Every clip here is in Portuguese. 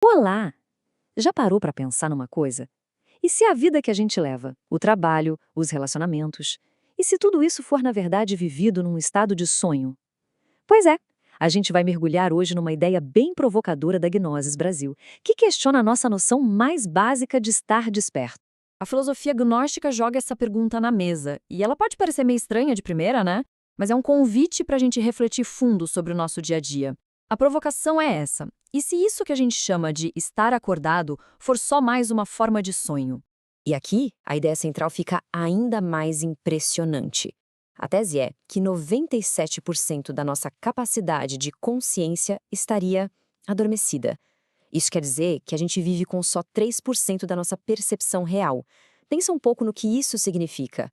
Olá! Já parou para pensar numa coisa? E se a vida que a gente leva, o trabalho, os relacionamentos, e se tudo isso for na verdade vivido num estado de sonho? Pois é, a gente vai mergulhar hoje numa ideia bem provocadora da Gnosis Brasil, que questiona a nossa noção mais básica de estar desperto. A filosofia gnóstica joga essa pergunta na mesa, e ela pode parecer meio estranha de primeira, né? Mas é um convite para a gente refletir fundo sobre o nosso dia a dia. A provocação é essa: e se isso que a gente chama de estar acordado for só mais uma forma de sonho? E aqui, a ideia central fica ainda mais impressionante. A tese é que 97% da nossa capacidade de consciência estaria adormecida. Isso quer dizer que a gente vive com só 3% da nossa percepção real. Pensa um pouco no que isso significa.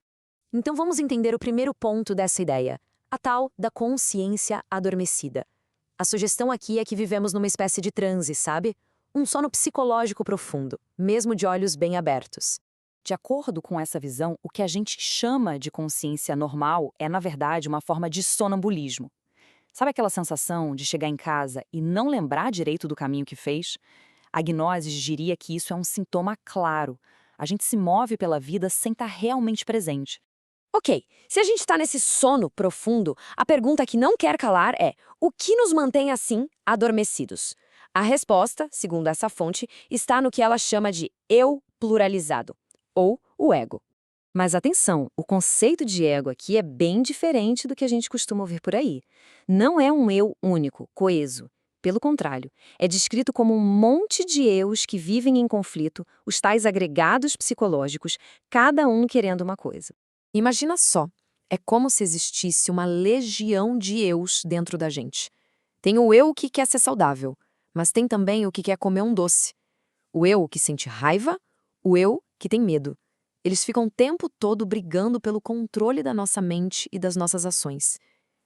Então vamos entender o primeiro ponto dessa ideia, a tal da consciência adormecida. A sugestão aqui é que vivemos numa espécie de transe, sabe? Um sono psicológico profundo, mesmo de olhos bem abertos. De acordo com essa visão, o que a gente chama de consciência normal é, na verdade, uma forma de sonambulismo. Sabe aquela sensação de chegar em casa e não lembrar direito do caminho que fez? A gnose diria que isso é um sintoma claro. A gente se move pela vida sem estar realmente presente. Ok, se a gente está nesse sono profundo, a pergunta que não quer calar é: o que nos mantém assim, adormecidos? A resposta, segundo essa fonte, está no que ela chama de eu pluralizado, ou o ego. Mas atenção, o conceito de ego aqui é bem diferente do que a gente costuma ouvir por aí. Não é um eu único, coeso. Pelo contrário, é descrito como um monte de eus que vivem em conflito, os tais agregados psicológicos, cada um querendo uma coisa. Imagina só, é como se existisse uma legião de eus dentro da gente. Tem o eu que quer ser saudável, mas tem também o que quer comer um doce. O eu que sente raiva, o eu que tem medo. Eles ficam o tempo todo brigando pelo controle da nossa mente e das nossas ações.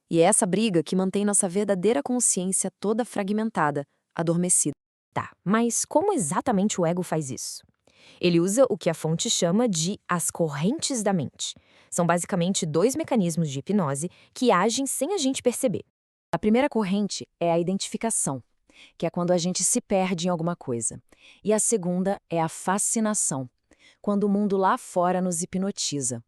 E é essa briga que mantém nossa verdadeira consciência toda fragmentada, adormecida. Tá, mas como exatamente o ego faz isso? Ele usa o que a fonte chama de as correntes da mente. São basicamente dois mecanismos de hipnose que agem sem a gente perceber. A primeira corrente é a identificação, que é quando a gente se perde em alguma coisa. E a segunda é a fascinação, quando o mundo lá fora nos hipnotiza.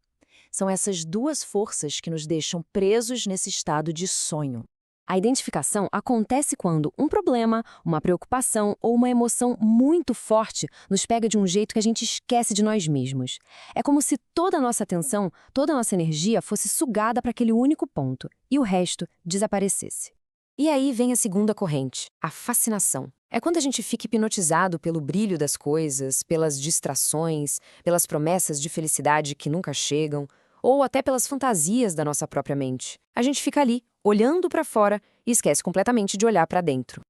São essas duas forças que nos deixam presos nesse estado de sonho. A identificação acontece quando um problema, uma preocupação ou uma emoção muito forte nos pega de um jeito que a gente esquece de nós mesmos. É como se toda a nossa atenção, toda a nossa energia fosse sugada para aquele único ponto e o resto desaparecesse. E aí vem a segunda corrente, a fascinação. É quando a gente fica hipnotizado pelo brilho das coisas, pelas distrações, pelas promessas de felicidade que nunca chegam, ou até pelas fantasias da nossa própria mente. A gente fica ali, olhando para fora e esquece completamente de olhar para dentro.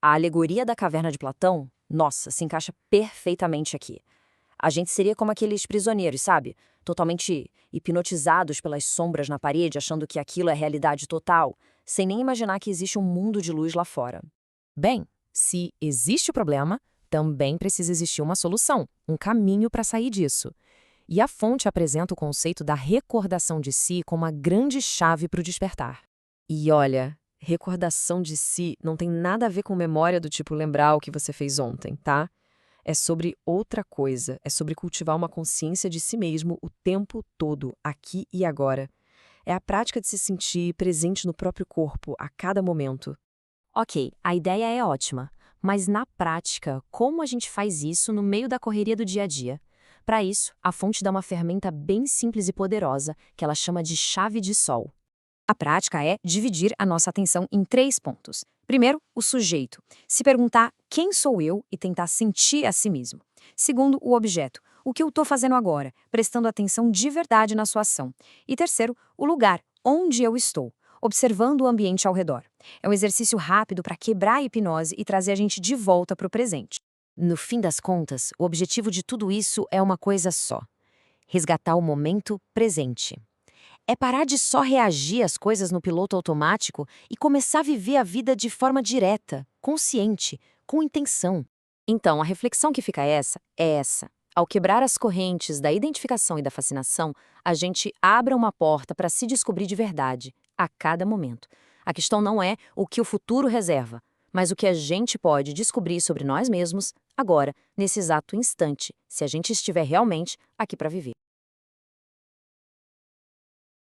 A alegoria da caverna de Platão, nossa, se encaixa perfeitamente aqui. A gente seria como aqueles prisioneiros, sabe? Totalmente hipnotizados pelas sombras na parede, achando que aquilo é realidade total, sem nem imaginar que existe um mundo de luz lá fora. Bem, se existe o problema, também precisa existir uma solução, um caminho para sair disso. E a fonte apresenta o conceito da recordação de si como a grande chave para o despertar. E olha, recordação de si não tem nada a ver com memória do tipo lembrar o que você fez ontem, tá? É sobre outra coisa, é sobre cultivar uma consciência de si mesmo o tempo todo, aqui e agora. É a prática de se sentir presente no próprio corpo, a cada momento. Ok, a ideia é ótima, mas na prática, como a gente faz isso no meio da correria do dia a dia? Para isso, a fonte dá uma ferramenta bem simples e poderosa, que ela chama de chave de sol. A prática é dividir a nossa atenção em 3 pontos. Primeiro, o sujeito. Se perguntar quem sou eu e tentar sentir a si mesmo. Segundo, o objeto. O que eu estou fazendo agora, prestando atenção de verdade na sua ação. E terceiro, o lugar, onde eu estou, observando o ambiente ao redor. É um exercício rápido para quebrar a hipnose e trazer a gente de volta para o presente. No fim das contas, o objetivo de tudo isso é uma coisa só: resgatar o momento presente. É parar de só reagir às coisas no piloto automático e começar a viver a vida de forma direta, consciente, com intenção. Então, a reflexão que fica é essa. Ao quebrar as correntes da identificação e da fascinação, a gente abre uma porta para se descobrir de verdade, a cada momento. A questão não é o que o futuro reserva. mas o que a gente pode descobrir sobre nós mesmos agora, nesse exato instante, se a gente estiver realmente aqui para viver.